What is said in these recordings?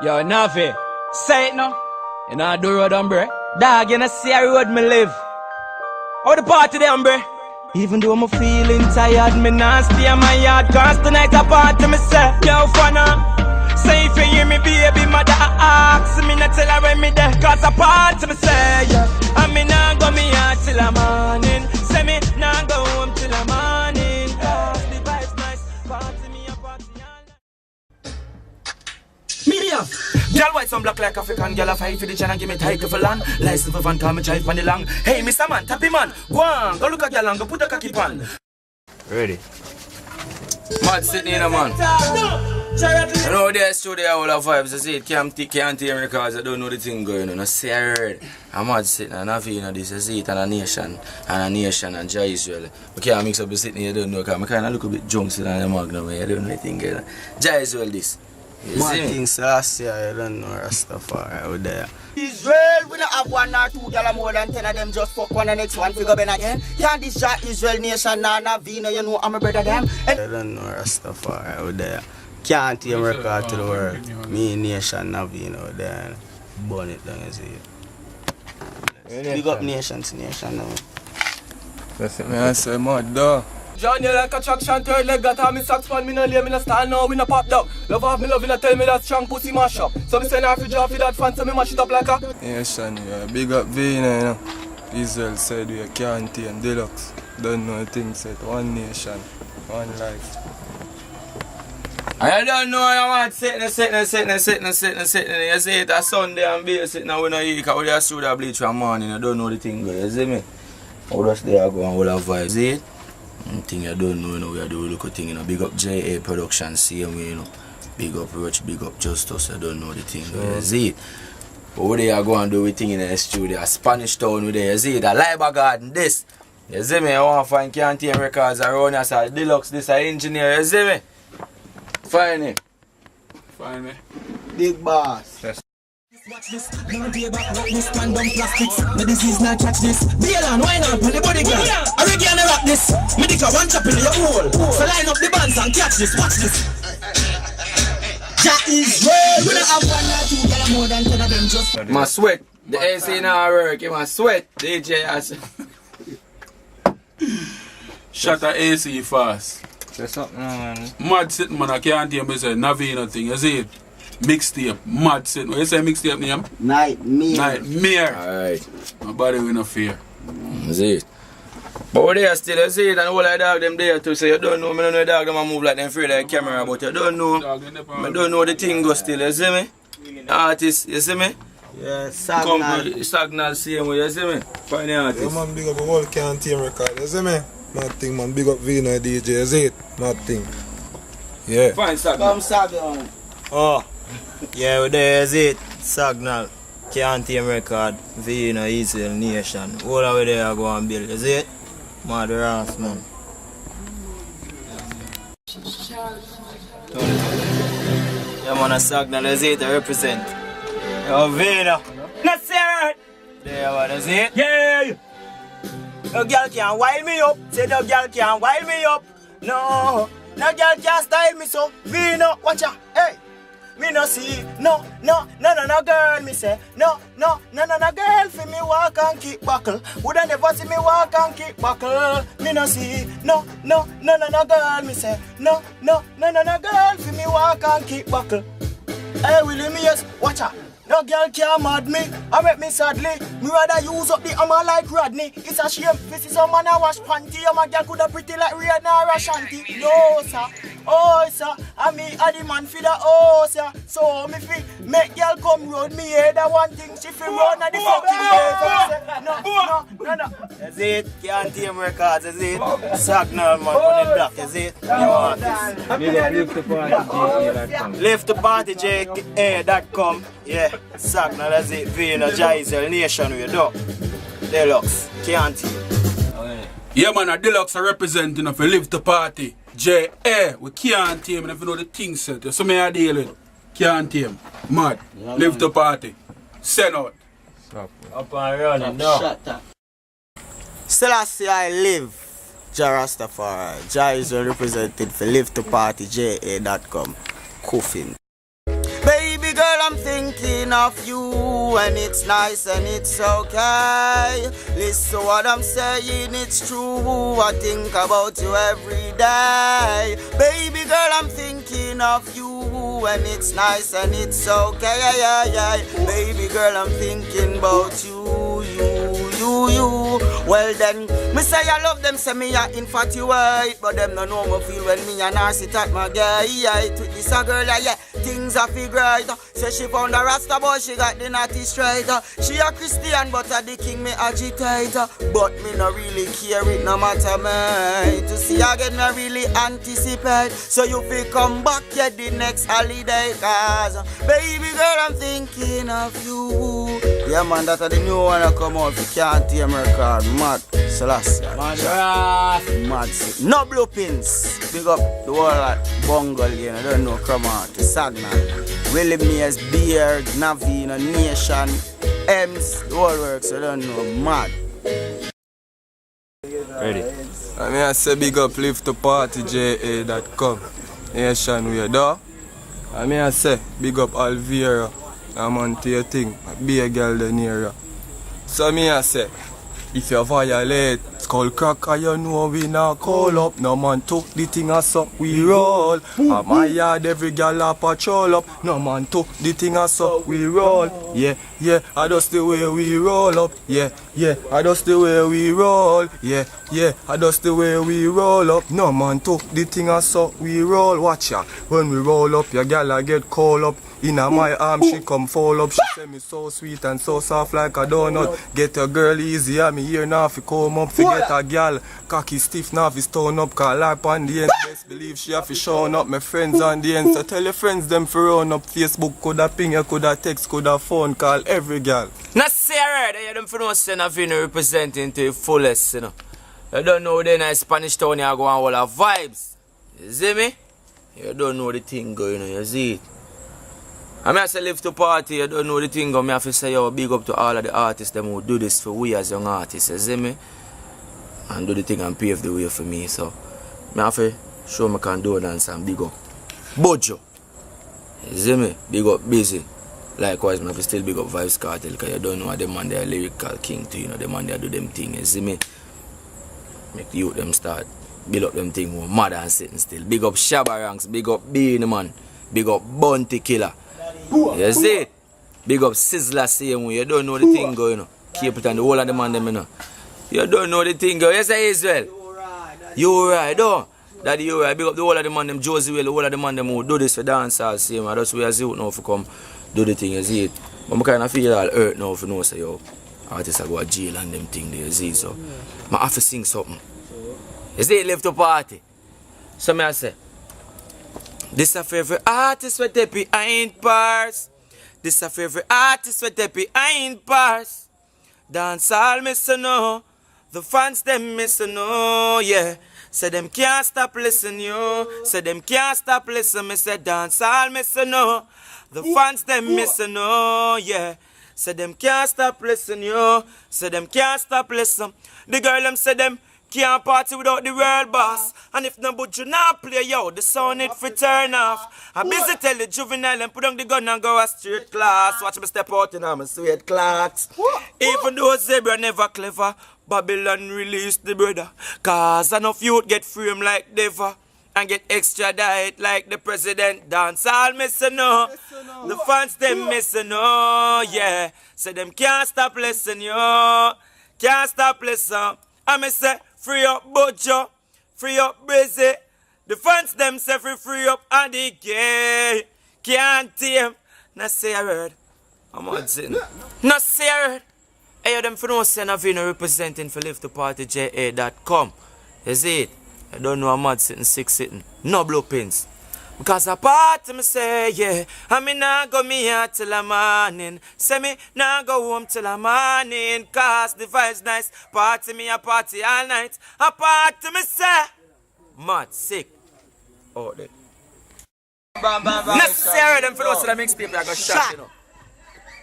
Yo, Navi, say it now. You know, do road, hombre. Dog, you know, see a road me live. How the party there, hombre? Even though I'm feeling tired, me not stay in my yard. Cause tonight a party, me say, yo, funna. Say if you hear me, baby, mother, ask me not tell her when me there. Cause a party, me say, yeah. And me not go me out till the morning. Say me not go home till the morning. Cause the vibe's nice. Party me a party all night. Media. Girl white some black like African. Girl a fight for the channel, give me title for land. License for van, call me drive on the long. Hey, Mr. Man, tappy man. Go on, go look at girl and go put a cocky pan. Ready. Mad sitting in a man. You know they studio all our vibes. I say it can't hear me because I don't know the thing going on. I say I heard. I'm mad sitting and I feel this. I see it and a nation and Jah Israel. We can't mix up the sitting here, I don't know because I kind of look a bit drunk sitting on the magnum. I don't know the thing going on. Jah Israel this. Mad things last year, I don't know Rastafari out there. Israel, we don't have one or two girl more than 10 of them just fuck one and next one figure Ben again. Can't this Jah Israel nation, Nana, Vina, you know I'm a brother them. I don't know Rastafari out there. Can't hear record to the world. Me nation, Naveen out there. Burn it down, you see it. Big up nations, nation now. That's it, man. I say mad dog. John, you like a traction, third leg, got all me socks pan, me no lay, me no stand now, we no pop down. Love off me love, you no tell me that strong pussy mash up. So me send her for job for that fan, so me mash it up like a... Yeah, Sean, yeah. Big up Vina, you know. Israel said we can't and Deluxe. Don't know the thing said, one nation, one life. I don't know, I want sitting. You see it a Sunday and be sitting and we no eat because we just shoot a bleach from morning, I don't know the thing, you see me? How does they go and all our vibes, see it? Thing you don't know, you know, we are doing local thing, you know. Big up JA Production, same way, you know. Big up Roach, big up Justice, I don't know the thing, you see it. But what they are going to do with thing in the studio, a Spanish town with there, you see it, a Liber Garden, this. You see me, I want to find Canteen Records around us, a Deluxe, this, a engineer, you see me? Find it. Find me. Big boss. Yes. Watch this, now pay back rock this man dumb plastics. My disease not catch this. Be alone, why not? Put the body girl. I reggae and rock this. Me dick a one chop in your hole. So line up the bands and catch this. Watch this. Jah Israel. We don't have one or two girl more than 10 of them just. My sweat. The AC now work. My sweat. DJ has. Shut the AC fast. Say something, man. Mad sitting, man. I can't hear me say Naveen thing. You see it? Mixtape. Mad sitting. What you say mixtape name? Nightmare. Alright. Nobody will not fear. See it. But what they are still, you see it, and all the dog them there too. So you don't know, I don't know the dog them move like them afraid of the camera, but you don't know. I don't know the thing go still, you see me? Artist, you see me? Yeah, Sagnal. Sagnal same way, you see me? Find the artist. Yeah, man, big up the whole Canteen Record, you see me? Mad thing, man, big up Vina DJ, you see it? Mad thing. Yeah. Find Sagnal. Come Sagnal. Oh, yeah, well, there's it. Sagnal. Canteen Record. Vina, Israel Nation. All the way there I go and build, you see it? Mad ass, man. Yeah, man, a Sagnal, you see it, I represent. Yo, Vina. Not sir. There, man, you see it? Yeah. No girl can wild me up. Say no girl can wild me up. No. No girl can style me so. Vina, watch out. Hey. Me no see, no girl, me say, no girl for me walk and kick buckle. Woulda never see me walk and kick buckle. Me no see, no girl, me say, no girl for me walk and kick buckle. Hey, Willie, me yes, watch out. No girl can mad me, I make me sadly. Me rather use up the hammer like Rodney. It's a shame, this is a man I wash panty. And my girl coulda pretty like Rihanna or Ashanti. No, sir, oh, sir, and me a the man for the oh, sir. So me fi make girl come round me head. That one thing she fi run at the fucking place. No. That's it, Canteen Records, that's it. Sagnal, man, put it black, that's it. You want this. Lift the party JA.com. Yeah, Sagnal, that's it. Vina, Jah Israel Nation, we do. Deluxe, Canteen. Yeah, man, a Deluxe are representing if you live the party. J.A. We can't team, and if you know the thing set, you see me I deal with. Can't team. Mad. Live the party. Send out. Up and running, no. Selassie I live. Jah Rastafari. Jah Israel represented for Live to Party JA.com. Coffin. Baby girl, I'm thinking of you, and it's nice and it's okay. Listen to what I'm saying, it's true. I think about you every day. Baby girl, I'm thinking of you, and it's nice and it's okay. Baby girl, I'm thinking about you. Well then, me say I love them, say me a infatuate, but them no know me feel when me and her sit at my gate. With this a girl, yeah, things are feel great. Say she found a Rasta boy, she got the naughty straight. She a Christian, but a the king me agitate. But me no really care, it no matter me. To see again, me really anticipate. So you feel come back here the next holiday, cause baby girl, I'm thinking of you. Yeah man, that's the new one that come out. You can't hear my record. Mad Celestia. Mad sick. No blue pins. Big up the whole lot. Bungle, you know, don't know Cromarty, Sagnan, Willie Mays, Beard, Navina, Nation, Ems, the whole works, I don't know. Mad. Ready? I mean, I say big up live to party ja.com. Nation we do. I mean, I say big up Alvira. I'm on to your thing, be a girl the near you. So me I say, if you violate skull cracker, you know we not call up. No man took the thing as up, we roll. At my yard every girl a patrol up. No man took the thing as up, we roll. Yeah, I just the way we roll up. Yeah, I just the way we roll. Yeah, I just the way we roll up. No man took the thing as up, we roll. Watch ya, when we roll up, your girl a get call up. In my arm she come fall up. She say me so sweet and so soft like a donut. Get a girl easy, and me here now fi come up. Forget a girl, cocky stiff now fi stone up. Cause life on the end, best believe she have fi shown up. My friends on the end, so tell your friends them fi run up. Facebook coulda ping you, coulda text, coulda phone call every girl. Now say alright, you don't know say nothing representing to the fullest, you know. You don't know then in Spanish town you go on all the vibes. You see me? You don't know the thing going on, you see it. I mean, I say live to party, you don't know the thing, I have to say, yo, big up to all of the artists them who do this for we as young artists, you see me? And do the thing and pave the way for me, so I have to show my condolence and big up Bojo, you see me? Big up Busy. Likewise, I have to still big up Vibes Cartel, because you don't know them man, they are lyrical king too, you know, them man, they do them thing, you see me? Make the youth them start, build up them thing more mad and sitting still. Big up Shabba Ranks, big up Beanie Man, big up Bounty Killer. You see it? Big up Sizzler same way. You don't know the thing going on. Keep it on the whole of the man them, you know. You don't know the thing going on. Yes, Israel. You right, though. Daddy, you right. Big up the whole of the man them, Josie Will, the whole of the man them who do this for dancers same. And that's where I see it now for come do the thing, you see it. But I kind of feel all hurt now for know say, yo, artists are go to jail and them thing there, you see, so I have to sing something. You see it, live to party. So I say, this a favorite artist with the behind bars. This a favorite artist with the behind bars. Dance all miss know. The fans them miss know, yeah. Say them can't stop listen, yo. Say them can't stop listen. Me say dance all miss know. The fans them miss know, yeah. Say them can't stop listen, yo. Say them can't stop listen. The girl them say them can't party without the world boss. And if no but you not play, yo, the sound it for turn off. I busy tell the juvenile and put on the gun and go a straight class. Watch me step out in my sweet clocks. Even though Zebra never clever, Babylon released the brother. Cause enough youth get frame like Deva and get extra diet like the president. Dance all missing no. The fans them missing no, yeah. Say them can't stop listening, yo. Can't stop listening. I me say free up Bojo, free up Brizzy. The fans them say free up and the gay. Can't tame. Not say a word. I'm not saying. Not say a word. Hey, them for no send a video representing for live to party ja.com. You see it? I don't know a mad sitting, sick sitting. No blue pins. Because a party me say, yeah. I me nah go me here till the morning. Say me nah go home till the morning. Cause the vibe's nice. Party me a party all night. A party me say. Mad, sick. Oh, there. Necessary them for those that makes people I got shot, you know.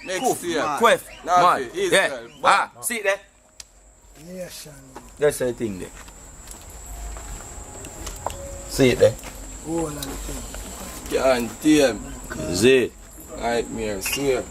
Next year. Quef. Man. Israel. Yeah. Ah, see it there? Nation. That's the thing there. See it there? All of the thing. Can't tame. See it? Nightmare, swear.